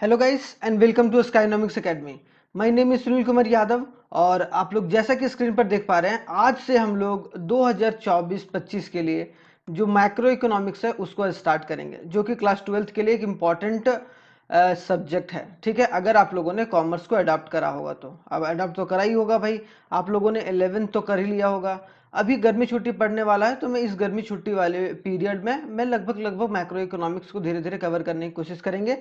Hello guys and welcome to Skynomics academy. My name is Sunil Kumar Yadav और आप लोग जैसा कि स्क्रीन पर देख पा रहे हैं, आज से हम लोग 2024-25 के लिए जो मैक्रो इकोनॉमिक्स है उसको स्टार्ट करेंगे, जो कि क्लास 12th के लिए एक इम्पॉर्टेंट सब्जेक्ट है। ठीक है, अगर आप लोगों ने कॉमर्स को अडॉप्ट करा होगा तो अब अडॉप्ट तो करा ही होगा भाई। आप लोगों ने 11th तो कर ही लिया होगा। अभी गर्मी छुट्टी पड़ने वाला है, तो मैं इस गर्मी छुट्टी वाले पीरियड में मैं लगभग मैक्रो इकोनॉमिक्स को धीरे धीरे कवर करने की कोशिश करेंगे।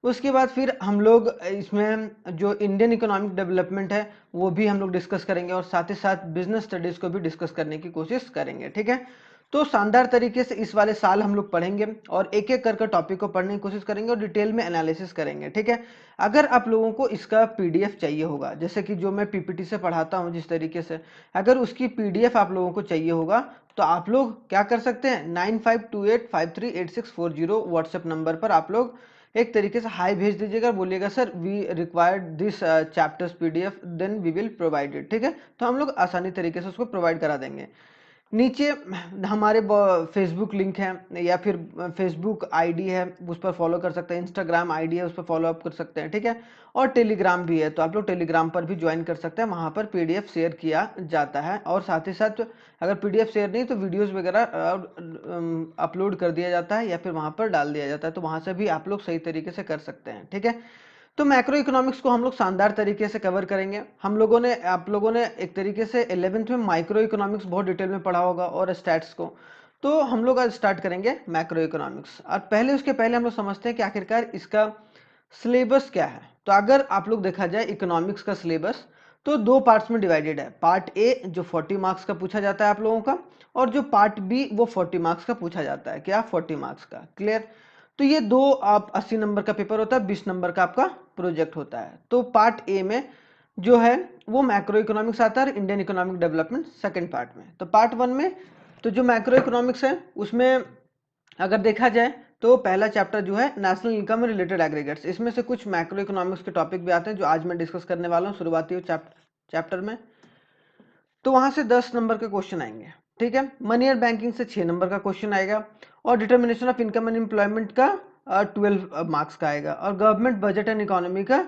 उसके बाद फिर हम लोग इसमें जो इंडियन इकोनॉमिक डेवलपमेंट है वो भी हम लोग डिस्कस करेंगे और साथ ही साथ बिजनेस स्टडीज को भी डिस्कस करने की कोशिश करेंगे। ठीक है, तो शानदार तरीके से इस वाले साल हम लोग पढ़ेंगे और एक एक करके टॉपिक को पढ़ने की कोशिश करेंगे और डिटेल में एनालिसिस करेंगे। ठीक है, अगर आप लोगों को इसका पीडीएफ चाहिए होगा, जैसे कि जो मैं पीपीटी से पढ़ाता हूँ जिस तरीके से, अगर उसकी पीडीएफ आप लोगों को चाहिए होगा तो आप लोग क्या कर सकते हैं, 9528538640 व्हाट्सएप नंबर पर आप लोग एक तरीके से हाई भेज दीजिएगा, बोलिएगा sir we required this chapters PDF, then we will provide it. ठीक है, तो हम लोग आसानी तरीके से उसको प्रोवाइड करा देंगे। नीचे हमारे फेसबुक लिंक है या फिर फेसबुक आईडी है, उस पर फॉलो कर सकते हैं। इंस्टाग्राम आईडी है, उस पर फॉलो अप कर सकते हैं। ठीक है, और टेलीग्राम भी है, तो आप लोग टेलीग्राम पर भी ज्वाइन कर सकते हैं। वहां पर पीडीएफ शेयर किया जाता है और साथ ही साथ अगर पीडीएफ शेयर नहीं तो वीडियोस वगैरह अपलोड कर दिया जाता है या फिर वहां पर डाल दिया जाता है, तो वहां से भी आप लोग सही तरीके से कर सकते हैं। ठीक है, तो मैक्रो इकोनॉमिक्स को हम लोग शानदार तरीके से कवर करेंगे। आप लोगों ने एक तरीके से 11th में माइक्रो इकोनॉमिक्स बहुत डिटेल में पढ़ा होगा और स्टैट्स को, तो हम लोग आज स्टार्ट करेंगे मैक्रो इकोनॉमिक्स। और उसके पहले हम लोग समझते हैं कि आखिरकार इसका सिलेबस क्या है। तो अगर आप लोग देखा जाए इकोनॉमिक्स का सिलेबस तो दो पार्ट्स में डिवाइडेड है। पार्ट ए जो 40 मार्क्स का पूछा जाता है आप लोगों का, और जो पार्ट बी वो 40 मार्क्स का पूछा जाता है। क्या? 40 मार्क्स का। क्लियर? तो ये दो आप 80 नंबर का पेपर होता है, 20 नंबर का आपका प्रोजेक्ट होता है। तो पार्ट ए में जो है वो मैक्रो इकोनॉमिक्स आता है, Indian economic development second part में। तो पार्ट वन में तो जो मैक्रो इकोनॉमिक्स है उसमें अगर देखा जाए तो पहला चैप्टर जो है नेशनल इनकम रिलेटेड एग्रीगेट्स, इसमें से कुछ मैक्रो इकोनॉमिक्स के टॉपिक भी आते हैं जो आज मैं डिस्कस करने वाला हूँ शुरुआती चैप्टर में। तो वहां से 10 नंबर के क्वेश्चन आएंगे। ठीक है, मनी और बैंकिंग से 6 नंबर का क्वेश्चन आएगा और determination of income and employment का 12 मार्क्स का आएगा और गवर्नमेंट बजट एंड इकोनॉमी का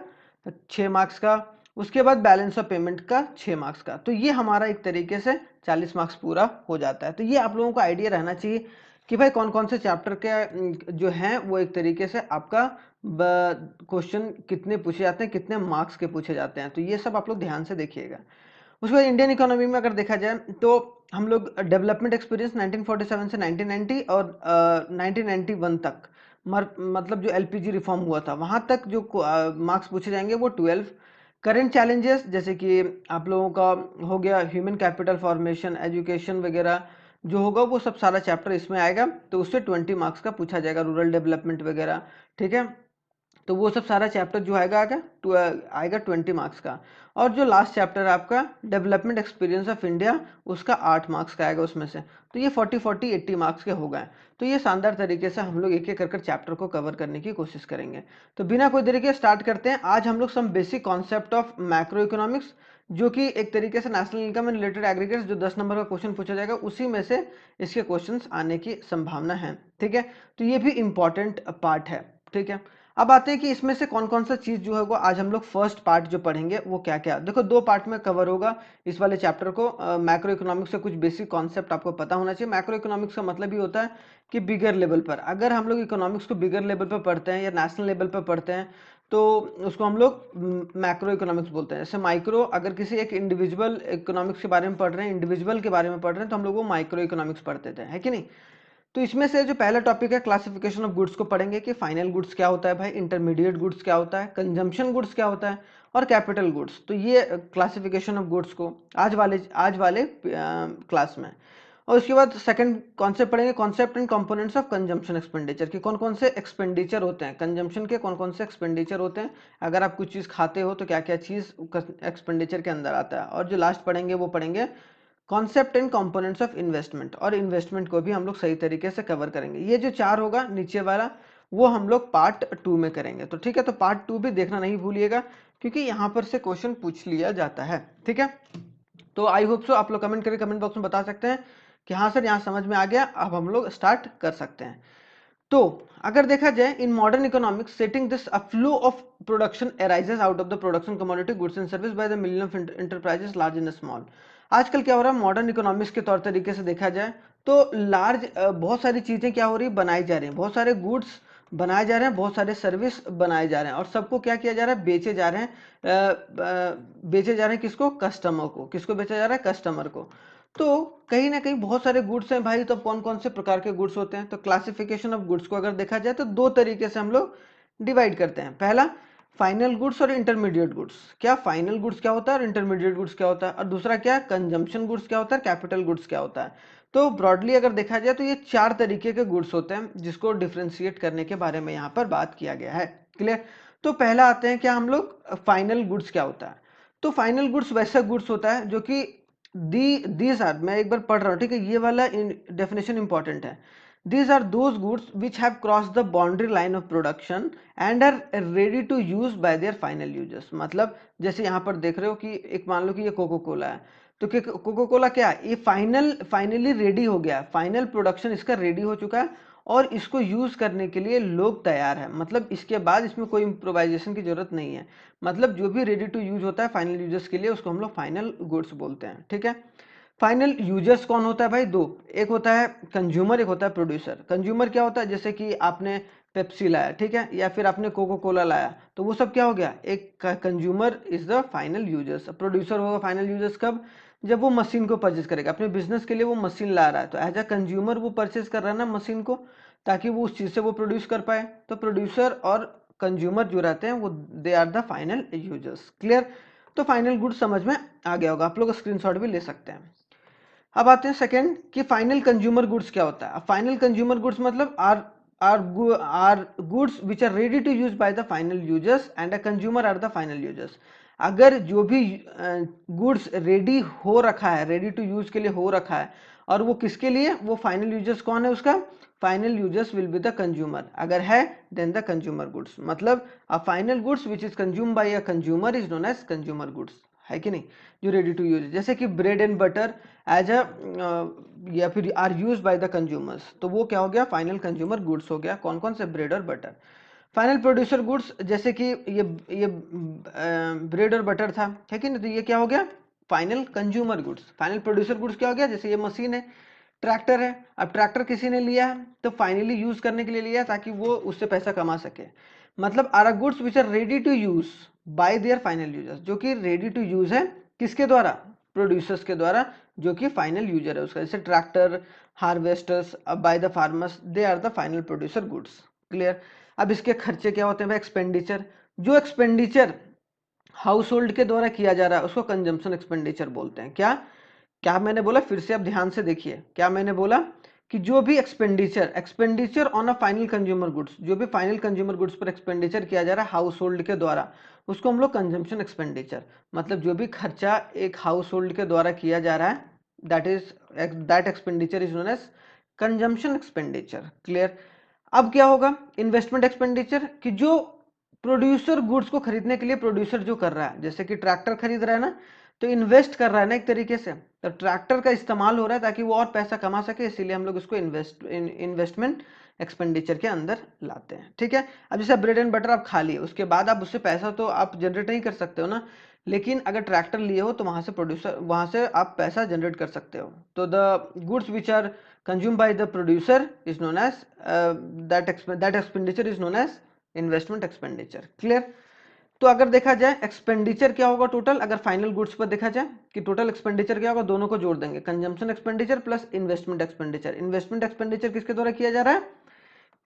6 मार्क्स का। उसके बाद बैलेंस ऑफ पेमेंट का 6 मार्क्स का। तो ये हमारा एक तरीके से 40 मार्क्स पूरा हो जाता है। तो ये आप लोगों को आइडिया रहना चाहिए कि भाई कौन कौन से चैप्टर के जो हैं वो एक तरीके से आपका क्वेश्चन कितने पूछे जाते हैं, कितने मार्क्स के पूछे जाते हैं। तो ये सब आप लोग ध्यान से देखिएगा। उसके बाद इंडियन इकोनॉमी में अगर देखा जाए तो हम लोग डेवलपमेंट एक्सपीरियंस 1947 से 1990 और 1991 तक, मतलब जो एलपीजी रिफॉर्म हुआ था वहां तक जो मार्क्स पूछे जाएंगे वो 12। करंट चैलेंजेस जैसे कि आप लोगों का हो गया ह्यूमन कैपिटल फॉर्मेशन, एजुकेशन वगैरह जो होगा वो सब सारा चैप्टर इसमें आएगा, तो उससे 20 मार्क्स का पूछा जाएगा, रूरल डेवलपमेंट वगैरह। ठीक है, तो वो सब सारा चैप्टर जो आएगा 20 मार्क्स का। और जो लास्ट चैप्टर है आपका डेवलपमेंट एक्सपीरियंस ऑफ इंडिया, उसका 8 मार्क्स का आएगा उसमें से। तो ये 40-40-80 मार्क्स के हो गए। तो ये शानदार तरीके से हम लोग एक एक कर चैप्टर को कवर करने की कोशिश करेंगे। तो बिना कोई देरी के स्टार्ट करते हैं। आज हम लोग some basic concept of macroeconomics, जो कि एक तरीके से national income and related aggregates जो 10 नंबर का क्वेश्चन पूछा जाएगा उसी में से इसके क्वेश्चंस आने की संभावना है। ठीक है, तो ये भी इंपॉर्टेंट पार्ट है। ठीक है, अब आते हैं कि इसमें से कौन कौन सा चीज जो है वो आज हम लोग फर्स्ट पार्ट जो पढ़ेंगे वो क्या क्या। देखो, दो पार्ट में कवर होगा इस वाले चैप्टर को। मैक्रो इकोनॉमिक्स का कुछ बेसिक कॉन्सेप्ट आपको पता होना चाहिए। मैक्रो इकोनॉमिक्स का मतलब ही होता है कि बिगर लेवल पर, अगर हम लोग इकोनॉमिक्स को बिगर लेवल पर पढ़ते हैं या नेशनल लेवल पर पढ़ते हैं तो उसको हम लोग मैक्रो इकोनॉमिक्स बोलते हैं। जैसे माइक्रो, अगर किसी एक इंडिविजुअल इकोनॉमिक्स के बारे में पढ़ रहे हैं, इंडिविजुअल के बारे में पढ़ रहे हैं, तो हम लोग वो माइक्रो इकोनॉमिक्स पढ़ते थे, है कि नहीं। तो इसमें से जो पहला टॉपिक है क्लासिफिकेशन ऑफ गुड्स को पढ़ेंगे कि फाइनल गुड्स क्या होता है भाई, इंटरमीडिएट गुड्स क्या होता है, कंजम्पशन गुड्स क्या होता है और कैपिटल गुड्स। तो ये क्लासिफिकेशन ऑफ गुड्स को आज वाले क्लास में। और उसके बाद सेकंड कॉन्सेप्ट पढ़ेंगे, concept and components of consumption expenditure, कि कौन कौन से एक्सपेंडिचर होते हैं कंजम्पशन के, कौन कौन से एक्सपेंडिचर होते हैं, अगर आप कुछ चीज़ खाते हो तो क्या क्या चीज़ एक्सपेंडिचर के अंदर आता है। और जो लास्ट पढ़ेंगे वो पढ़ेंगे concept and components of investment, और इन्वेस्टमेंट को भी हम लोग सही तरीके से कवर करेंगे। ये जो चार होगा नीचे वाला वो हम लोग पार्ट 2 में करेंगे। तो ठीक है, तो पार्ट 2 भी देखना नहीं भूलिएगा क्योंकि यहाँ पर से क्वेश्चन पूछ लिया जाता है। ठीक है, तो आई होप सो आप लोग कमेंट करके कमेंट बॉक्स में बता सकते हैं कि हाँ सर यहाँ समझ में आ गया, अब हम लोग स्टार्ट कर सकते हैं। तो अगर देखा जाए in modern economics setting this a flow of production arises out of the production commodity goods and service by the million of enterprises large and small. आजकल क्या हो रहा है मॉडर्न इकोनॉमिक्स के तौर तरीके से देखा जाए तो लार्ज बहुत सारी चीजें क्या हो रही है बनाई जा रही हैं, बहुत सारे गुड्स बनाए जा रहे हैं, बहुत सारे सर्विस बनाए जा रहे हैं और सबको क्या किया जा रहा है बेचे जा रहे हैं। बेचे जा रहे हैं किसको? कस्टमर को। किसको बेचा जा रहा है? कस्टमर को। तो कहीं ना कहीं बहुत सारे गुड्स हैं भाई, तो कौन कौन से प्रकार के गुड्स होते हैं? तो क्लासिफिकेशन ऑफ गुड्स को अगर देखा जाए तो दो तरीके से हम लोग डिवाइड करते हैं। पहला फाइनल गुड्स और इंटरमीडिएट गुड्स। क्या फाइनल गुड्स क्या होता है और इंटरमीडिएट गुड्स क्या होता है? और दूसरा क्या कंजम्पशन गुड्स क्या होता है, कैपिटल गुड्स क्या होता है? तो ब्रॉडली अगर देखा जाए तो ये चार तरीके के गुड्स होते हैं जिसको डिफ्रेंशिएट करने के बारे में यहाँ पर बात किया गया है। क्लियर? तो पहला आते हैं क्या हम लोग फाइनल गुड्स क्या होता है। तो फाइनल गुड्स वैसा गुड्स होता है जो कि दीज आर, मैं एक बार पढ़ रहा हूँ ठीक है, ये वाला डेफिनेशन इंपॉर्टेंट है। These are those goods which have crossed the boundary line of production and are ready to use by their final users। मतलब जैसे यहाँ पर देख रहे हो कि एक मान लो कि ये कोको कोला है, तो कोको कोला क्या है? ये फाइनली रेडी हो गया, फाइनल प्रोडक्शन इसका रेडी हो चुका है और इसको यूज करने के लिए लोग तैयार हैं। मतलब इसके बाद इसमें कोई इम्प्रोवाइजेशन की जरूरत नहीं है। मतलब जो भी रेडी टू यूज होता है फाइनल यूजर्स के लिए उसको हम लोग फाइनल गुड्स बोलते हैं। ठीक है, फाइनल यूजर्स कौन होता है भाई? दो, एक होता है कंज्यूमर, एक होता है प्रोड्यूसर। कंज्यूमर क्या होता है? जैसे कि आपने पेप्सी लाया ठीक है, या फिर आपने कोको कोला लाया, तो वो सब क्या हो गया? एक consumer is the final users. Producer होगा फाइनल यूजर्स कब? जब वो मशीन को परचेज करेगा, अपने बिजनेस के लिए वो मशीन ला रहा है, तो एज अ कंज्यूमर वो परचेज कर रहा है ना मशीन को, ताकि वो उस चीज से वो प्रोड्यूस कर पाए। तो प्रोड्यूसर और कंज्यूमर जो रहते हैं वो they are the final users. Clear? तो फाइनल गुड समझ में आ गया होगा, आप लोग स्क्रीनशॉट भी ले सकते हैं। अब आते हैं सेकंड कि फाइनल कंज्यूमर गुड्स क्या होता है। फाइनल कंज्यूमर गुड्स मतलब are goods which are ready to use by the final users and a consumer are the final users. अगर जो भी गुड्स रेडी हो रखा है, रेडी टू यूज के लिए हो रखा है, और वो किसके लिए? वो फाइनल यूजर्स कौन है उसका? Final users will be the consumer. अगर है देन द कंज्यूमर गुड्स। मतलब a final goods which is consume by a consumer is known as consumer goods, है कि नहीं? जो रेडी टू यूज, जैसे कि bread and butter as a या फिर are use by the consumers, तो वो क्या हो गया? फाइनल कंज्यूमर गुड्स हो गया। कौन कौन से? ब्रेड और बटर। फाइनल प्रोड्यूसर गुड्स, जैसे कि ये ब्रेड और बटर था, है कि नहीं, तो ये क्या हो गया? Final consumer goods. Final producer goods क्या हो गया? जैसे ये मशीन है, ट्रैक्टर है, अब ट्रैक्टर किसी ने लिया है तो फाइनली यूज करने के लिए लिया ताकि वो उससे पैसा कमा सके। मतलब are goods which are ready to use by their final users, जो कि रेडी टू यूज है किसके द्वारा? प्रोड्यूसर्स के द्वारा, जो कि फाइनल यूजर है उसका। जैसे tractor, harvesters by the farmers, they are the final producer goods. Clear? अब इसके खर्चे क्या होते हैं भाई? एक्सपेंडिचर। जो एक्सपेंडिचर हाउस होल्ड के द्वारा किया जा रहा है उसको कंजम्पशन एक्सपेंडिचर बोलते हैं। क्या क्या मैंने बोला? फिर से आप ध्यान से देखिए, क्या मैंने बोला? कि जो भी expenditure on a final consumer goods, जो भी फाइनल कंज्यूमर गुड्स पर एक्सपेंडिचर किया जा रहा है हाउस होल्ड के द्वारा, उसको हम लोग कंजम्पशन एक्सपेंडिचर। मतलब जो भी खर्चा एक हाउस होल्ड के द्वारा किया जा रहा है, that expenditure is known as consumption expenditure. Clear? अब क्या होगा? इन्वेस्टमेंट एक्सपेंडिचर, कि जो प्रोड्यूसर गुड्स को खरीदने के लिए प्रोड्यूसर जो कर रहा है, जैसे कि ट्रैक्टर खरीद रहा है ना, तो इन्वेस्ट कर रहा है ना एक तरीके से, तो ट्रैक्टर का इस्तेमाल हो रहा है ताकि वो और पैसा कमा सके, इसीलिए हम लोग इसको इन्वेस्टमेंट एक्सपेंडिचर के अंदर लाते हैं। ठीक है? अब जैसे ब्रेड एंड बटर आप खा लिए, उसके बाद आप उससे पैसा तो आप जनरेट नहीं कर सकते हो ना, लेकिन अगर ट्रैक्टर लिए हो तो वहां से आप पैसा जनरेट कर सकते हो। तो the goods which are consume by the producer is known as that expenditure is known as investment expenditure. Clear? तो अगर देखा जाए एक्सपेंडिचर क्या होगा टोटल, अगर फाइनल गुड्स पर देखा जाए कि टोटल एक्सपेंडिचर क्या होगा, दोनों को जोड़ देंगे, consumption expenditure plus investment expenditure. Investment expenditure किसके द्वारा किया जा रहा है?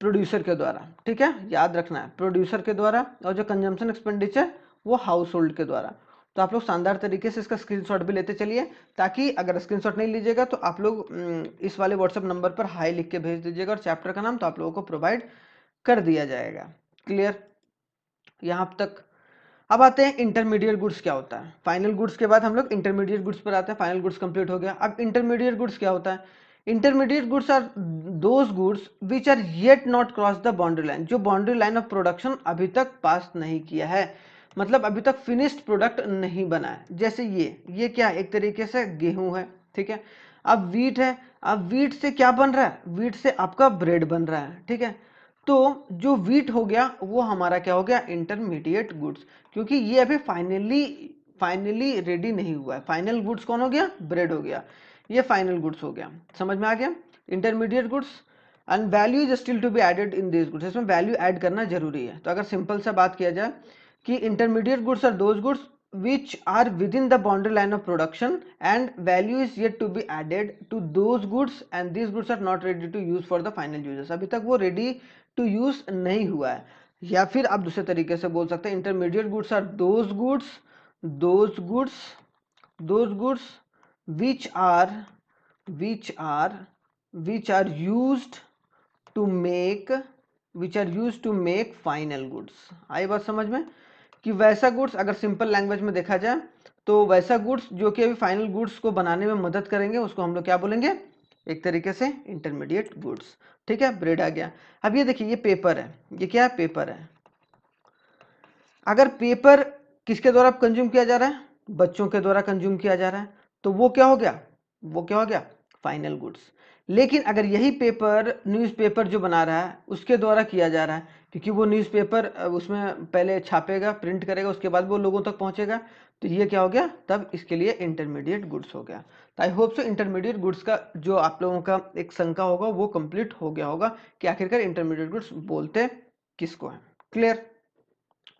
प्रोड्यूसर के द्वारा। ठीक है, याद रखना है, प्रोड्यूसर के द्वारा। और जो कंजम्पशन एक्सपेंडिचर वो हाउस होल्ड के द्वारा। तो आप लोग शानदार तरीके से इसका स्क्रीनशॉट भी लेते चलिए, ताकि अगर स्क्रीनशॉट नहीं लीजिएगा तो आप लोग इस वाले व्हाट्सएप नंबर पर हाई लिख के भेज दीजिएगा, और चैप्टर का नाम तो आप लोगों को प्रोवाइड कर दिया जाएगा। क्लियर यहाँ तक? अब आते हैं इंटरमीडिएट गुड्स क्या होता है। फाइनल गुड्स के बाद हम लोग इंटरमीडिएट गुड्स पर आते हैं। फाइनल गुड्स कंप्लीट हो गया, अब इंटरमीडिएट गुड्स क्या होता है? Intermediate goods are those goods which are yet not cross the boundary line, जो बाउंड्री लाइन ऑफ प्रोडक्शन अभी तक पास नहीं किया है, मतलब अभी तक फिनिश्ड प्रोडक्ट नहीं बना है। जैसे ये क्या एक तरीके से गेहूं है, ठीक है। अब वीट है, अब वीट से क्या बन रहा है? वीट से आपका ब्रेड बन रहा है, ठीक है। तो जो वीट हो गया वो हमारा क्या हो गया, इंटरमीडिएट गुड्स, क्योंकि ये अभी फाइनली रेडी नहीं हुआ है। फाइनल गुड्स कौन हो गया, ब्रेड हो गया, ये फाइनल गुड्स हो गया। समझ में आ गया, intermediate goods and value is still to be added in this goods, इसमें वैल्यू ऐड करना जरूरी है। तो अगर सिंपल सा बात किया जाए कि intermediate goods are those goods which are within the boundary line of production and value is yet to be added to those goods and these goods are not ready to use for the final users, अभी तक वो ready to use नहीं हुआ है। या फिर आप दूसरे तरीके से बोल सकते हैं intermediate goods are those goods which are used to make final goods। आई बात समझ में कि वैसा गुड्स, अगर सिंपल लैंग्वेज में देखा जाए तो वैसा गुड्स जो कि अभी फाइनल गुड्स को बनाने में मदद करेंगे उसको हम लोग क्या बोलेंगे, एक तरीके से इंटरमीडिएट गुड्स। ठीक है, ब्रेड आ गया। अब ये देखिए, ये पेपर है, ये क्या है, पेपर है। अगर पेपर किसके द्वारा कंज्यूम किया जा रहा है, बच्चों के द्वारा कंज्यूम किया जा रहा है, तो वो क्या हो गया, फाइनल गुड्स। लेकिन अगर यही पेपर न्यूज़पेपर जो बना रहा है उसके द्वारा किया जा रहा है, क्योंकि वो न्यूज़पेपर उसमें पहले छापेगा, प्रिंट करेगा, उसके बाद वो लोगों तक पहुंचेगा, तो ये क्या हो गया, तब इसके लिए इंटरमीडिएट गुड्स हो गया। तो I hope so intermediate goods का जो आप लोगों का एक शंका होगा वो कंप्लीट हो गया होगा कि आखिरकार इंटरमीडिएट गुड्स बोलते किसको है। क्लियर,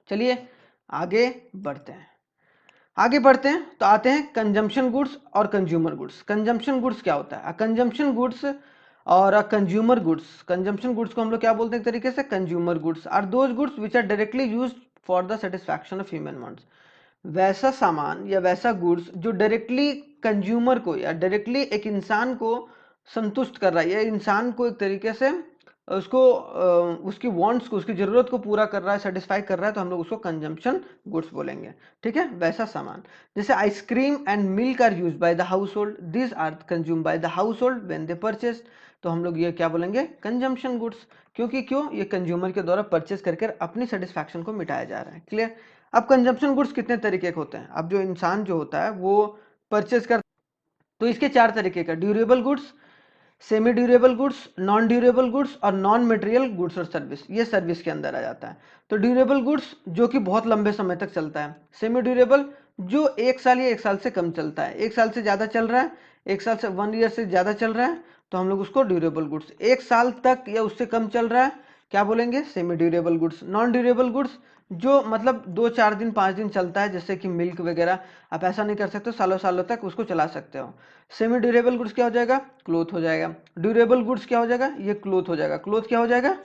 चलिए आगे बढ़ते हैं तो आते हैं कंजम्पशन गुड्स और कंज्यूमर गुड्स। कंजम्पशन गुड्स क्या होता है, कंजम्पशन गुड्स और कंज्यूमर गुड्स। कंजम्पशन गुड्स को हम लोग क्या बोलते हैं एक तरीके से, consumer goods are those goods which are directly used for the satisfaction of human wants. वैसा सामान या वैसा गुड्स जो डायरेक्टली कंज्यूमर को या डायरेक्टली एक इंसान को संतुष्ट कर रहा है, या इंसान को एक तरीके से उसको उसकी वांट्स को, उसकी जरूरत को पूरा कर रहा है, सेटिस्फाई कर रहा है, तो हम लोग उसको कंजम्पशन गुड्स बोलेंगे। ठीक है, वैसा सामान जैसे ice cream and milk are used by the household, this are consume by the household when they purchase, तो हम लोग ये क्या बोलेंगे, कंजम्पशन गुड्स। क्योंकि ये कंज्यूमर के द्वारा परचेज करके अपनी सेटिस्फैक्शन को मिटाया जा रहा है। क्लियर। अब कंजम्पशन गुड्स कितने तरीके के होते हैं, अब जो इंसान जो होता है वो परचेज कर, तो इसके 4 तरीके का, durable goods, semi durable goods, non durable goods और नॉन मटेरियल गुड्स और सर्विस, ये सर्विस के अंदर आ जाता है। तो ड्यूरेबल गुड्स जो कि बहुत लंबे समय तक चलता है, सेमी ड्यूरेबल जो 1 साल या 1 साल से कम चलता है, 1 साल से ज़्यादा चल रहा है, 1 साल से 1 ईयर से ज़्यादा चल रहा है, तो हम लोग उसको ड्यूरेबल गुड्स। 1 साल तक या उससे कम चल रहा है, क्या बोलेंगे, semi durable goods. Non durable goods जो मतलब 2-4 दिन 5 दिन चलता है, जैसे कि मिल्क वगैरह, आप ऐसा नहीं कर सकते, सालों सालों तक उसको चला सकते हो। सेमी ड्यूरेबल गुड्स क्या हो जाएगा, क्लोथ हो जाएगा। ड्यूरेबल गुड्स क्या हो जाएगा, ये क्लोथ हो जाएगा, क्लोथ क्या हो जाएगा,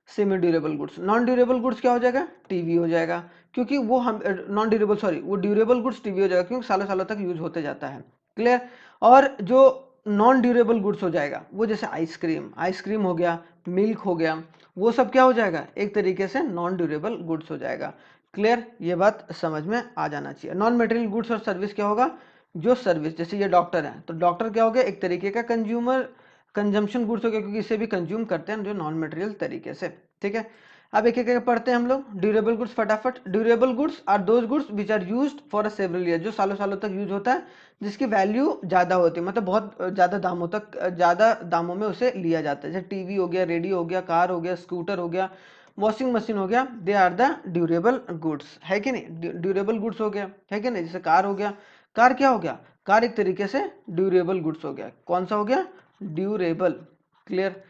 semi durable goods. Non durable goods क्या हो जाएगा, टीवी हो जाएगा, क्योंकि वो हम नॉन ड्यूरेबल सॉरी वो ड्यूरेबल गुड्स टीवी हो जाएगा, क्योंकि सालों सालों तक यूज होते जाता है। क्लियर। और जो नॉन ड्यूरेबल गुड्स हो जाएगा वो जैसे आइसक्रीम हो गया, मिल्क हो गया, वो सब क्या हो जाएगा, एक तरीके से नॉन ड्यूरेबल गुड्स हो जाएगा। क्लियर, ये बात समझ में आ जाना चाहिए। नॉन मटेरियल गुड्स और सर्विस क्या होगा, जो सर्विस, जैसे ये डॉक्टर है, तो डॉक्टर क्या हो गया, एक तरीके का कंजम्पशन गुड्स हो गया, क्योंकि इसे भी कंज्यूम करते हैं जो नॉन मटेरियल तरीके से। ठीक है, अब एक एक पढ़ते हैं हम लोग। ड्यूरेबल गुड्स फटाफट। Durable goods are those goods which are used for a several year, जो सालों सालों तक यूज होता है, जिसकी वैल्यू ज़्यादा होती है, मतलब बहुत ज़्यादा दामों में उसे लिया जाता है। जैसे टीवी हो गया, रेडियो हो गया, कार हो गया, स्कूटर हो गया, वॉशिंग मशीन हो गया, they are the durable goods, है कि नहीं, ड्यूरेबल गुड्स हो गया, है कि नहीं। जैसे कार हो गया, कार क्या हो गया, कार एक तरीके से ड्यूरेबल गुड्स हो गया। कौन सा हो गया, ड्यूरेबल। क्लियर।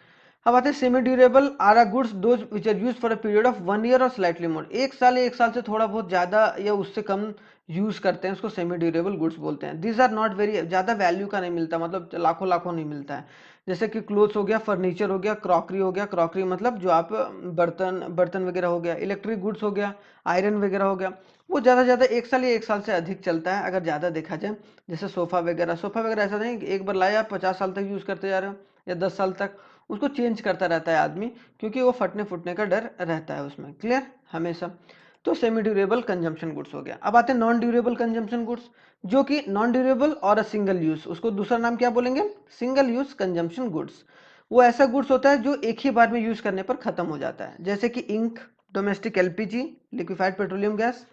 अब आते हैं semi durable are goods those which are use for a period of 1 year और स्लाइटली मोर, 1 साल या 1 साल से थोड़ा बहुत ज़्यादा या उससे कम यूज करते हैं, उसको सेमी ड्यूरेबल गुड्स बोलते हैं। दिस आर नॉट वेरी, ज़्यादा वैल्यू का नहीं मिलता, मतलब लाखों लाखों नहीं मिलता है। जैसे कि क्लोथ्स हो गया, फर्नीचर हो गया, क्रॉकरी हो गया, क्रॉकरी मतलब जो आप बर्तन वगैरह हो गया, इलेक्ट्रिक गुड्स हो गया, आयरन वगैरह हो गया, वो ज़्यादा 1 साल या 1 साल से अधिक चलता है अगर ज़्यादा देखा जाए। जैसे सोफ़ा वगैरह ऐसा नहीं कि एक बार लाया 50 साल तक यूज़ करते जा रहे हो या 10 साल तक, उसको चेंज करता रहता है आदमी, क्योंकि वो फटने फुटने का डर रहता है उसमें। क्लियर, हमेशा। तो सेमी ड्यूरेबल कंजम्पशन गुड्स हो गया। अब आते हैं नॉन ड्यूरेबल कंजम्पशन गुड्स, जो कि नॉन ड्यूरेबल और सिंगल यूज, उसको दूसरा नाम क्या बोलेंगे, सिंगल यूज कंजम्पशन गुड्स। वो ऐसा गुड्स होता है जो एक ही बार में यूज करने पर खत्म हो जाता है, जैसे कि ink, domestic LPG, liquefied petroleum gas,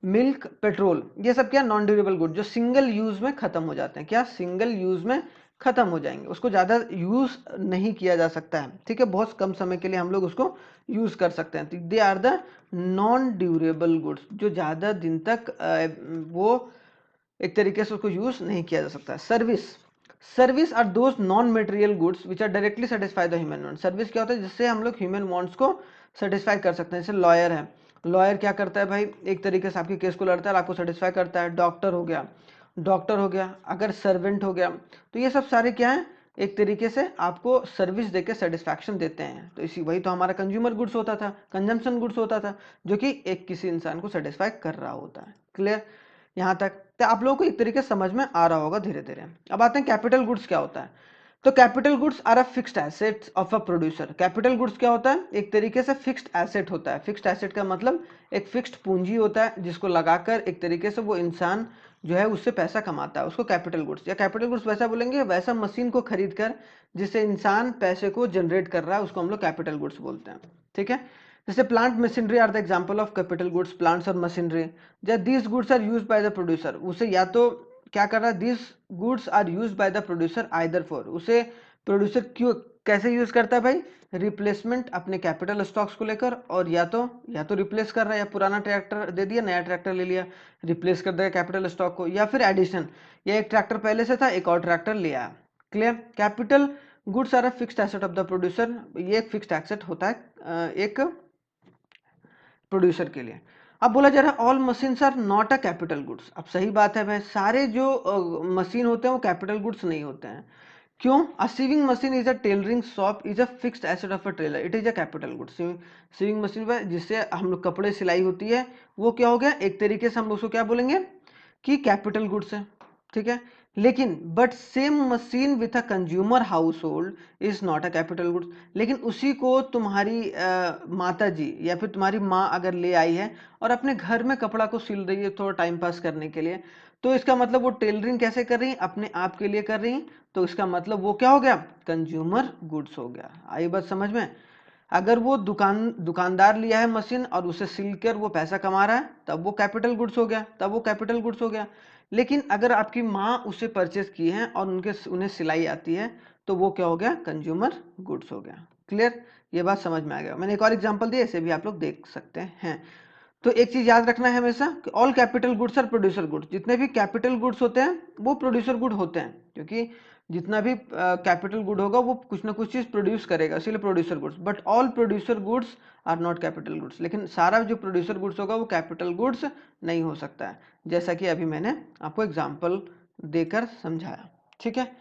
milk, petrol, ये सब क्या नॉन ड्यूरेबल गुड, जो सिंगल यूज में खत्म हो जाते हैं। क्या, सिंगल यूज में खत्म हो जाएंगे, उसको ज़्यादा यूज़ नहीं किया जा सकता है, ठीक है, बहुत कम समय के लिए हम लोग उसको यूज़ कर सकते हैं। They are the non durable goods, जो ज़्यादा दिन तक वो एक तरीके से उसको यूज़ नहीं किया जा सकता। Service are those non material goods which are directly satisfy the human want. Service क्या होता है, जिससे हम लोग ह्यूमन वांट्स को सेटिस्फाई कर सकते हैं। जैसे लॉयर है, लॉयर क्या करता है भाई, एक तरीके से आपके केस को लड़ता है, आपको सेटिस्फाई करता है। डॉक्टर हो गया, अगर सर्वेंट हो गया, तो ये सब सारे क्या है, एक तरीके से आपको सर्विस देके सेटिस्फैक्शन देते हैं। तो इसी वही तो हमारा कंज्यूमर गुड्स होता था, कंजम्पशन गुड्स होता था, जो कि एक किसी इंसान को सेटिस्फाई कर रहा होता है। क्लियर यहाँ तक? तो आप लोगों को एक तरीके से समझ में आ रहा होगा धीरे धीरे। अब आते हैं कैपिटल गुड्स क्या होता है। तो capital goods are a fixed assets of a producer. Capital goods क्या होता है, एक तरीके से फिक्स्ड एसेट होता है। फिक्स्ड एसेट का मतलब एक फिक्स्ड पूंजी होता है, जिसको लगाकर एक तरीके से वो इंसान जो है उससे पैसा कमाता है, उसको कैपिटल गुड्स। या कैपिटल गुड्स वैसा बोलेंगे, वैसा मशीन को खरीद कर जिससे इंसान पैसे को जनरेट कर रहा है, उसको हम लोग कैपिटल गुड्स बोलते हैं, ठीक है। जैसे plant machinery are the example of capital goods. Plants और मशीनरी, जब these goods are used by the producer, उसे या तो क्या कर रहा है, these goods are used by the producer either for, उसे प्रोड्यूसर क्यों कैसे यूज करता है भाई, रिप्लेसमेंट अपने कैपिटल स्टॉक्स को लेकर, और या तो रिप्लेस कर रहा है, या पुराना ट्रैक्टर दे दिया, नया ट्रैक्टर ले लिया, रिप्लेस कर देगा कैपिटल स्टॉक को, या फिर एडिशन, या एक ट्रैक्टर पहले से था, एक और ट्रैक्टर ले आया। Clear? Capital goods are a fixed asset of the producer. ये एक फिक्स्ड एसेट होता है एक प्रोड्यूसर के लिए। अब बोला जा रहा है all machines are not a capital goods. अब सही बात है भाई, सारे जो मशीन होते हैं वो कैपिटल गुड्स नहीं होते हैं। क्यों? A sewing machine is a tailoring shop is a fixed asset of a tailor, it is a capital goods. Sewing machine पर जिससे हम लोग कपड़े सिलाई होती है, वो क्या हो गया, एक तरीके से हम लोग उसको क्या बोलेंगे कि कैपिटल गुड्स है, ठीक है। लेकिन but same machine with a consumer house hold is not a capital goods. लेकिन उसी को तुम्हारी माता जी या फिर तुम्हारी माँ अगर ले आई है और अपने घर में कपड़ा को सिल रही है थोड़ा टाइम पास करने के लिए, तो इसका मतलब वो टेलरिंग कैसे कर रही है, अपने आप के लिए कर रही है, तो इसका मतलब वो क्या हो गया, कंज्यूमर गुड्स हो गया। आई बात समझ में? अगर वो दुकानदार लिया है मशीन और उसे सिल कर वो पैसा कमा रहा है, तब वो कैपिटल गुड्स हो गया, लेकिन अगर आपकी माँ उसे परचेस की है और उन्हें सिलाई आती है, तो वो क्या हो गया, कंज्यूमर गुड्स हो गया। क्लियर? ये बात समझ में आ गया। मैंने एक और एग्जांपल दिया, इसे भी आप लोग देख सकते हैं। तो एक चीज याद रखना है हमेशा कि all capital goods are producer goods. जितने भी कैपिटल गुड्स होते हैं वो प्रोड्यूसर गुड होते हैं, क्योंकि जितना भी कैपिटल गुड होगा वो कुछ ना कुछ चीज प्रोड्यूस करेगा, इसीलिए producer goods. But all producer goods are not capital goods. लेकिन सारा जो प्रोड्यूसर गुड्स होगा वो कैपिटल गुड्स नहीं हो सकता है, जैसा कि अभी मैंने आपको एग्जाम्पल देकर समझाया, ठीक है।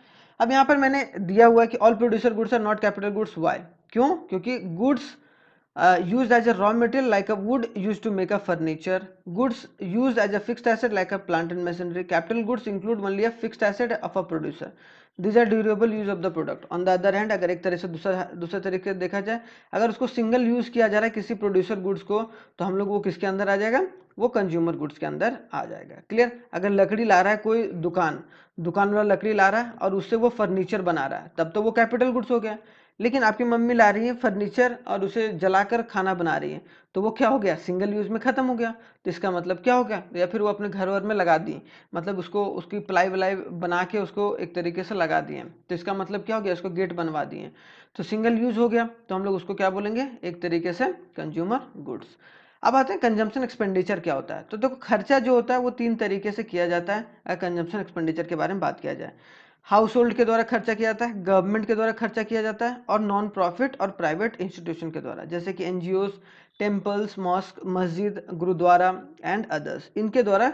अब यहाँ पर मैंने दिया हुआ है कि all producer goods are not capital goods. Why? क्यों? क्योंकि goods used as a raw material like a wood used to make a furniture, goods used as a fixed asset like a plant and machinery. Capital goods include only a fixed asset of a producer. These are durable use of the product. On the other hand, अगर एक तरह से दूसरे तरीके से देखा जाए, अगर उसको सिंगल यूज किया जा रहा है किसी प्रोड्यूसर गुड्स को, तो हम लोग वो किसके अंदर आ जाएगा, वो कंज्यूमर गुड्स के अंदर आ जाएगा। क्लियर? अगर लकड़ी ला रहा है कोई दुकान वाला लकड़ी ला रहा है और उससे वो फर्नीचर बना रहा है, तब तो वो कैपिटल गुड्स हो गया। लेकिन आपकी मम्मी ला रही है फर्नीचर और उसे जलाकर खाना बना रही है, तो वो क्या हो गया, सिंगल यूज में खत्म हो गया। तो इसका मतलब क्या हो गया, या फिर वो अपने घर वर में लगा दी, मतलब उसको उसकी प्लाई वलाई बना के उसको एक तरीके से लगा दिए, तो इसका मतलब क्या हो गया, उसको गेट बनवा दिए, तो सिंगल यूज हो गया, तो हम लोग उसको क्या बोलेंगे, एक तरीके से कंज्यूमर गुड्स। अब आते हैं कंजम्पशन एक्सपेंडिचर क्या होता है। तो देखो खर्चा जो होता है वो तीन तरीके से किया जाता है। अगर कंजम्पशन एक्सपेंडिचर के बारे में बात किया जाए, हाउस होल्ड के द्वारा खर्चा किया जाता है, गवर्नमेंट के द्वारा खर्चा किया जाता है, और नॉन प्रॉफिट और प्राइवेट इंस्टीट्यूशन के द्वारा, जैसे कि एनजीओज, टेम्पल्स, मॉस्क, मस्जिद, गुरुद्वारा एंड अदर्स, इनके द्वारा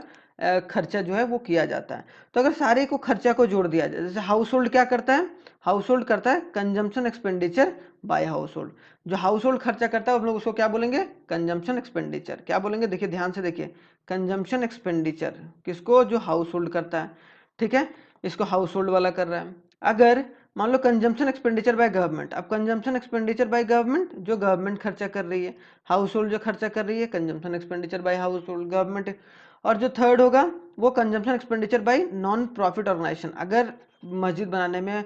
खर्चा जो है वो किया जाता है। तो अगर सारे को खर्चा को जोड़ दिया जाए, जैसे हाउस होल्ड क्या करता है, हाउस होल्ड करता है consumption expenditure by house hold. जो हाउस होल्ड खर्चा करता है हम लोग उसको क्या बोलेंगे, कंजम्पशन एक्सपेंडिचर। क्या बोलेंगे, देखिए ध्यान से देखिए, कंजम्पशन एक्सपेंडिचर किसको, जो हाउस होल्ड करता है, ठीक है, इसको हाउस होल्ड वाला कर रहा है। अगर मान लो कंजम्पशन एक्सपेंडिचर बाय गवर्नमेंट, अब कंजम्पशन एक्सपेंडिचर बाय गवर्नमेंट जो गवर्नमेंट खर्चा कर रही है, हाउस होल्ड जो खर्चा कर रही है, consumption expenditure by household government. और जो थर्ड होगा वो consumption expenditure by non profit organisation. अगर मस्जिद बनाने में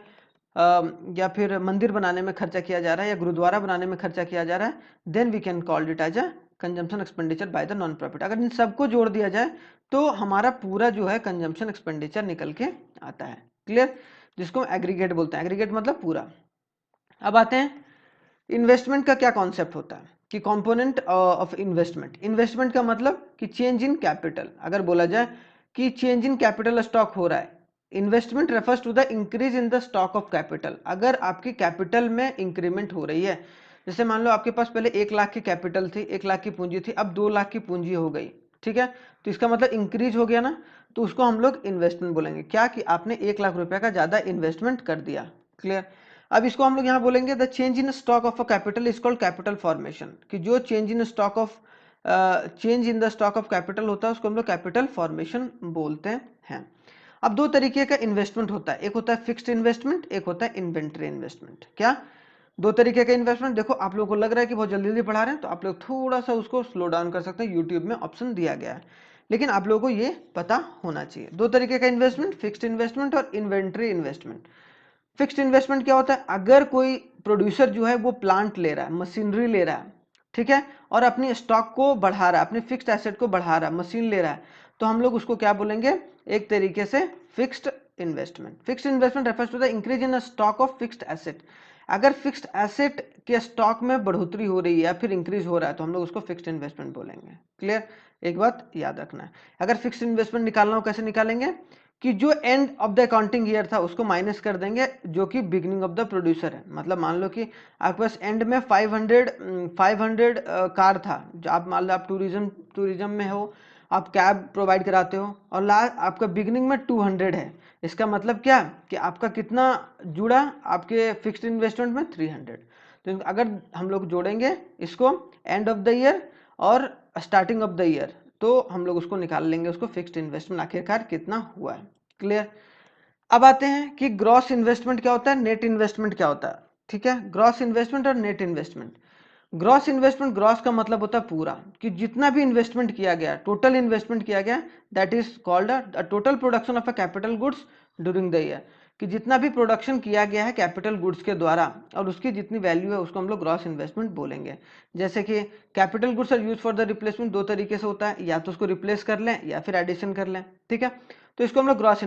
या फिर मंदिर बनाने में खर्चा किया जा रहा है, या गुरुद्वारा बनाने में खर्चा किया जा रहा है, then we can call it as a consumption expenditure by the non profit. अगर इन सबको जोड़ दिया जाए तो हमारा पूरा जो है कंजम्पशन एक्सपेंडिचर निकल के आता है। क्लियर? जिसको हम एग्रीगेट बोलते हैं। एग्रीगेट मतलब पूरा। अब आते हैं इन्वेस्टमेंट का क्या कॉन्सेप्ट होता है कि कंपोनेंट ऑफ इन्वेस्टमेंट। इन्वेस्टमेंट का मतलब कि चेंज इन कैपिटल। अगर बोला जाए कि चेंज इन कैपिटल स्टॉक हो रहा है, investment refers to the increase in the stock of capital. अगर आपकी कैपिटल में इंक्रीमेंट हो रही है, जैसे मान लो आपके पास पहले 1 लाख की कैपिटल थी, 1 लाख की पूंजी थी, अब 2 लाख की पूंजी हो गई, ठीक है, तो इसका मतलब इंक्रीज हो गया ना, तो उसको हम लोग इन्वेस्टमेंट बोलेंगे। क्या कि आपने 1 लाख रुपए का ज्यादा इन्वेस्टमेंट कर दिया। क्लियर। अब इसको हम लोग यहाँ बोलेंगे the change in stock of a capital is called capital formation, कि जो change in stock of change in the stock of capital होता है उसको हम लोग कैपिटल फॉर्मेशन बोलते हैं। अब दो तरीके का इन्वेस्टमेंट होता है, एक होता है फिक्स्ड इन्वेस्टमेंट, एक होता है इन्वेंटरी इन्वेस्टमेंट। क्या दो तरीके का इन्वेस्टमेंट। देखो आप लोगों को लग रहा है कि बहुत जल्दी जल्दी पढ़ा रहे हैं, तो आप लोग थोड़ा सा उसको स्लो डाउन कर सकते हैं, यूट्यूब में ऑप्शन दिया गया है, लेकिन आप लोगों को ये पता होना चाहिए। दो तरीके का इन्वेस्टमेंट, फिक्स्ड इन्वेस्टमेंट और इन्वेंटरी इन्वेस्टमेंट। फिक्स्ड इन्वेस्टमेंट क्या होता है, अगर कोई प्रोड्यूसर जो है वो प्लांट ले रहा है, मशीनरी ले रहा है, ठीक है, और अपनी स्टॉक को बढ़ा रहा है, अपनी फिक्स्ड एसेट को बढ़ा रहा है, मशीन ले रहा है, तो हम लोग उसको क्या बोलेंगे, एक तरीके से fixed investment. Fixed investment refers to the increase in stock of fixed asset. अगर फिक्स्ड एसेट के स्टॉक में बढ़ोतरी हो रही है या फिर इंक्रीज हो रहा है तो हम लोग उसको फिक्स्ड इन्वेस्टमेंट बोलेंगे। क्लियर। एक बात याद रखना है, अगर फिक्स्ड इन्वेस्टमेंट निकालना हो कैसे निकालेंगे, कि जो end of the accounting year था उसको माइनस कर देंगे जो कि बिगनिंग ऑफ द प्रोड्यूसर है। मतलब मान लो कि आपके पास एंड में 500 कार था, जो आप मान लो आप टूरिज्म में हो, आप कैब प्रोवाइड कराते हो, और लास्ट आपका बिगनिंग में 200 है। इसका मतलब क्या कि आपका कितना जुड़ा आपके फिक्स्ड इन्वेस्टमेंट में 300। तो अगर हम लोग जोड़ेंगे इसको एंड ऑफ द ईयर और स्टार्टिंग ऑफ द ईयर, तो हम लोग उसको निकाल लेंगे, उसको फिक्स्ड इन्वेस्टमेंट आखिरकार कितना हुआ है। क्लियर। अब आते हैं कि ग्रॉस इन्वेस्टमेंट क्या होता है, नेट इन्वेस्टमेंट क्या होता है। ठीक है, ग्रॉस इन्वेस्टमेंट और net investment. Gross investment, gross का मतलब होता है पूरा, कि जितना भी इन्वेस्टमेंट किया गया, टोटल इन्वेस्टमेंट किया गया, that is called a total production of a capital goods during the year. कि जितना भी प्रोडक्शन किया गया है कैपिटल गुड्स के द्वारा और उसकी जितनी वैल्यू है उसको हम लोग ग्रॉस इन्वेस्टमेंट बोलेंगे। जैसे कि capital goods are use for the replacement, दो तरीके से होता है, या तो उसको रिप्लेस कर लें या फिर एडिशन कर लें। ठीक है, तो इसको हम लोग ग्रॉस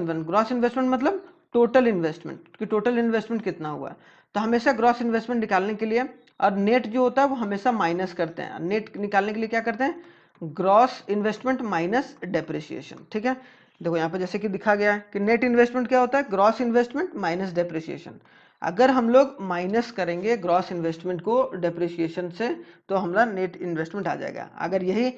इन्वेस्टमेंट मतलब टोटल इन्वेस्टमेंट, कि टोटल इन्वेस्टमेंट कितना हुआ है। तो हमेशा ग्रॉस इन्वेस्टमेंट निकालने के लिए, और नेट जो होता है वो हमेशा माइनस करते हैं, नेट निकालने के लिए क्या करते हैं, ग्रॉस इन्वेस्टमेंट माइनस डेप्रिसिएशन। ठीक है, देखो यहाँ पे जैसे कि दिखा गया है कि नेट इन्वेस्टमेंट क्या होता है, ग्रॉस इन्वेस्टमेंट माइनस डेप्रिसिएशन। अगर हम लोग माइनस करेंगे ग्रॉस इन्वेस्टमेंट को डेप्रिसिएशन से तो हमारा नेट इन्वेस्टमेंट आ जाएगा। अगर यही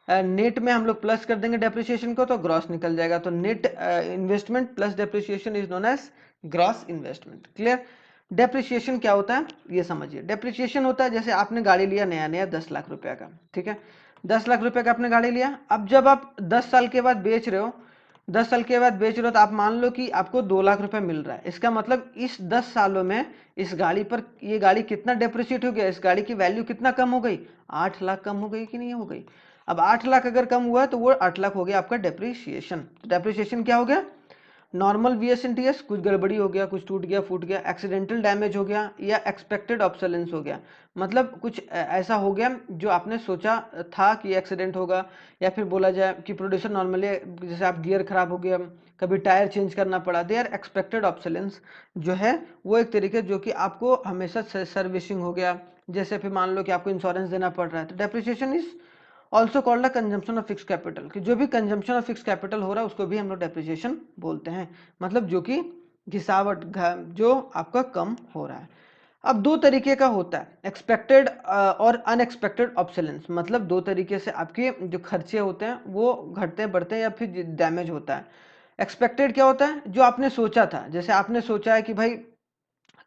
नेट में हम लोग प्लस कर देंगे डेप्रिसिएशन को तो ग्रॉस निकल जाएगा। तो net investment plus depreciation is known as gross investment. Clear. Depreciation क्या होता है ये समझिए। डेप्रिसिएशन होता है जैसे आपने गाड़ी लिया नया नया 10 लाख रुपए का, ठीक है, 10 लाख रुपए का आपने गाड़ी लिया। अब जब आप 10 साल के बाद बेच रहे हो, 10 साल के बाद बेच रहे हो, तो आप मान लो कि आपको 2 लाख रुपए मिल रहा है। इसका मतलब इस 10 सालों में इस गाड़ी पर, ये गाड़ी कितना डेप्रिशिएट हो गया, इस गाड़ी की वैल्यू कितना कम हो गई, 8 लाख कम हो गई कि नहीं हो गई। अब 8 लाख अगर कम हुआ है तो वो 8 लाख हो गया आपका डेप्रिसिएशन। डेप्रिसिएशन क्या हो गया, नॉर्मल VS&TS, कुछ गड़बड़ी हो गया, कुछ टूट गया फूट गया, एक्सीडेंटल डैमेज हो गया, या एक्सपेक्टेड ऑब्सोलेंस हो गया। मतलब कुछ ऐसा हो गया जो आपने सोचा था कि एक्सीडेंट होगा, या फिर बोला जाए कि प्रोड्यूसर नॉर्मली जैसे आप गियर खराब हो गया, कभी टायर चेंज करना पड़ा, दे आर एक्सपेक्टेड ऑब्सोलेंस जो है वो एक तरीके जो कि आपको हमेशा सर्विसिंग हो गया। जैसे फिर मान लो कि आपको इंश्योरेंस देना पड़ रहा है, तो depreciation is also called the consumption of fix capital, कि जो भी कंजम्पशन ऑफ फिक्स कैपिटल हो रहा है उसको भी हम लोग डेप्रिसिएशन बोलते हैं। मतलब जो कि घिसावट जो आपका कम हो रहा है। अब दो तरीके का होता है, एक्सपेक्टेड और अनएक्सपेक्टेड ऑब्सोलेंस। मतलब दो तरीके से आपके जो खर्चे होते हैं वो घटते बढ़ते हैं या फिर डैमेज होता है। एक्सपेक्टेड क्या होता है, जो आपने सोचा था, जैसे आपने सोचा है कि भाई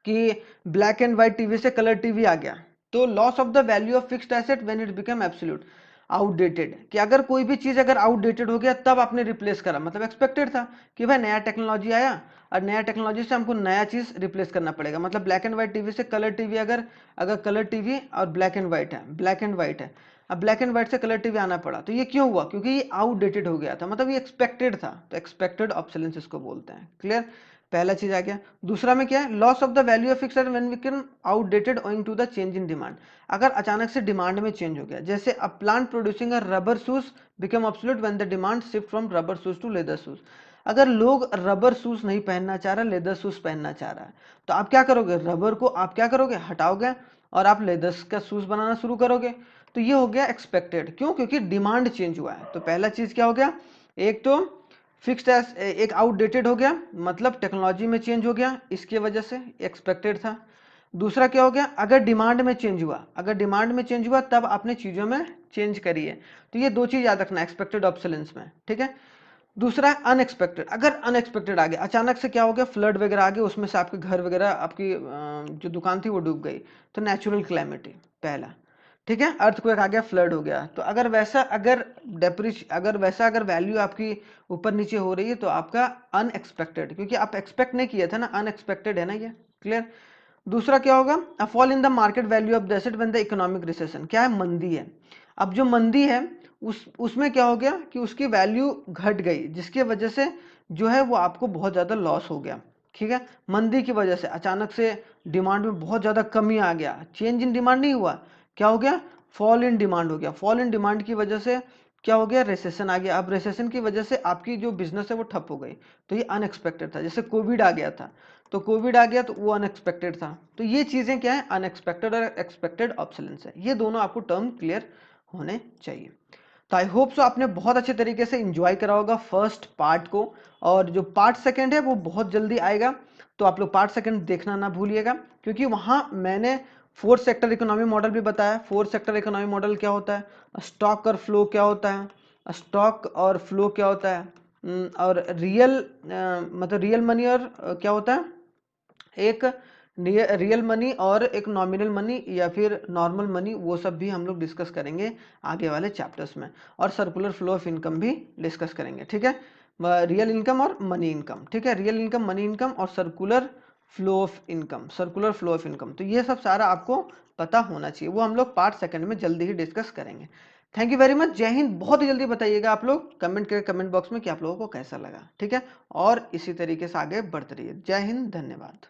कि ब्लैक एंड व्हाइट टीवी से कलर टीवी आ गया, तो loss of the value of fixed asset when it become absolute outdated, कि अगर कोई भी चीज अगर आउटडेटेड हो गया तब आपने रिप्लेस करा, मतलब एक्सपेक्टेड था कि भाई नया टेक्नोलॉजी आया और नया टेक्नोलॉजी से हमको नया चीज रिप्लेस करना पड़ेगा। मतलब ब्लैक एंड व्हाइट टीवी से कलर टीवी, अगर अगर कलर टीवी और ब्लैक एंड व्हाइट है, ब्लैक एंड व्हाइट है, अब ब्लैक एंड व्हाइट से कलर टीवी आना पड़ा, तो ये क्यों हुआ, क्योंकि ये आउटडेटेड हो गया था, मतलब ये एक्सपेक्टेड था, तो एक्सपेक्टेड ऑब्सोलेंस इसको बोलते हैं। क्लियर, पहला चीज आ गया। दूसरा में क्या है, loss of the value of fixed when become outdated owing to the change in demand. अगर अचानक से डिमांड में चेंज हो गया, जैसे a plant producing a rubber shoes become obsolete when the demand shift from rubber shoes to leather shoes. अगर लोग rubber shoes नहीं पहनना चाह रहा, लेदर शूज पहनना चाह रहा है, तो आप क्या करोगे, रबर को आप क्या करोगे, हटाओगे और आप लेदर का शूज बनाना शुरू करोगे। तो ये हो गया एक्सपेक्टेड, क्यों, क्योंकि डिमांड चेंज हुआ है। तो पहला चीज क्या हो गया, एक तो फिक्स्ड एक आउटडेटेड हो गया, मतलब टेक्नोलॉजी में चेंज हो गया, इसके वजह से एक्सपेक्टेड था। दूसरा क्या हो गया, अगर डिमांड में चेंज हुआ, अगर डिमांड में चेंज हुआ तब आपने चीजों में चेंज करी है। तो ये दो चीज याद रखना एक्सपेक्टेड ऑब्सोलेंस में, ठीक है। दूसरा है अनएक्सपेक्टेड, अगर अनएक्सपेक्टेड आ गया, अचानक से क्या हो गया, फ्लड वगैरह आ गया, उसमें से आपके घर वगैरह, आपकी जो दुकान थी वो डूब गई, तो नेचुरल क्लैमिटी पहला, ठीक है। अर्थक्वेक आ गया, फ्लड हो गया। तो अगर वैसा अगर वैल्यू आपकी ऊपर नीचे हो रही है तो आपका अनएक्सपेक्टेड, क्योंकि आप एक्सपेक्ट नहीं किया था ना, अनएक्सपेक्टेड है ना ये, क्लियर। दूसरा क्या होगा, a fall in the market value of the asset when the economic recession, क्या है, मंदी है। अब जो मंदी है उसमें क्या हो गया कि उसकी वैल्यू घट गई, जिसकी वजह से जो है वो आपको बहुत ज़्यादा लॉस हो गया, ठीक है। मंदी की वजह से अचानक से डिमांड में बहुत ज़्यादा कमी आ गया, चेंज इन डिमांड नहीं हुआ, क्या हो गया, फॉल इन डिमांड हो गया। फॉल इन डिमांड की वजह से क्या हो गया, रेसेशन आ गया। अब रेसेशन की वजह से आपकी जो बिजनेस है वो ठप हो गई। तो ये अनएक्सपेक्टेड था। जैसे कोविड आ गया था, तो कोविड आ गया तो वो अनएक्सपेक्टेड था। तो ये चीज़ें क्या है, अनएक्सपेक्टेड और एक्सपेक्टेड ऑब्सोलेंस है। ये दोनों आपको टर्म क्लियर होने चाहिए। तो आई होप सो आपने बहुत अच्छे तरीके से इंजॉय करा होगा फर्स्ट पार्ट को, और जो पार्ट सेकंड है वो बहुत जल्दी आएगा। तो आप लोग पार्ट सेकंड देखना ना भूलिएगा, क्योंकि वहां मैंने फोर्थ सेक्टर इकोनॉमी मॉडल भी बताया। फोर्थ सेक्टर इकोनॉमी मॉडल क्या होता है, स्टॉक और फ्लो क्या होता है, स्टॉक और फ्लो क्या होता है, और रियल मतलब रियल मनी और क्या होता है, एक रियल मनी और एक नॉमिनल मनी या फिर नॉर्मल मनी, वो सब भी हम लोग डिस्कस करेंगे आगे वाले चैप्टर्स में। और सर्कुलर फ्लो ऑफ इनकम भी डिस्कस करेंगे, ठीक है। रियल इनकम और मनी इनकम, ठीक है, रियल इनकम, मनी इनकम और circular flow of income, circular flow of income. तो ये सब सारा आपको पता होना चाहिए, वो हम लोग पार्ट सेकंड में जल्दी ही डिस्कस करेंगे। Thank you very much. जय हिंद। बहुत ही जल्दी बताइएगा आप लोग कमेंट करके, कमेंट बॉक्स में कि आप लोगों को कैसा लगा, ठीक है। और इसी तरीके से आगे बढ़ते रहिए। जय हिंद, धन्यवाद।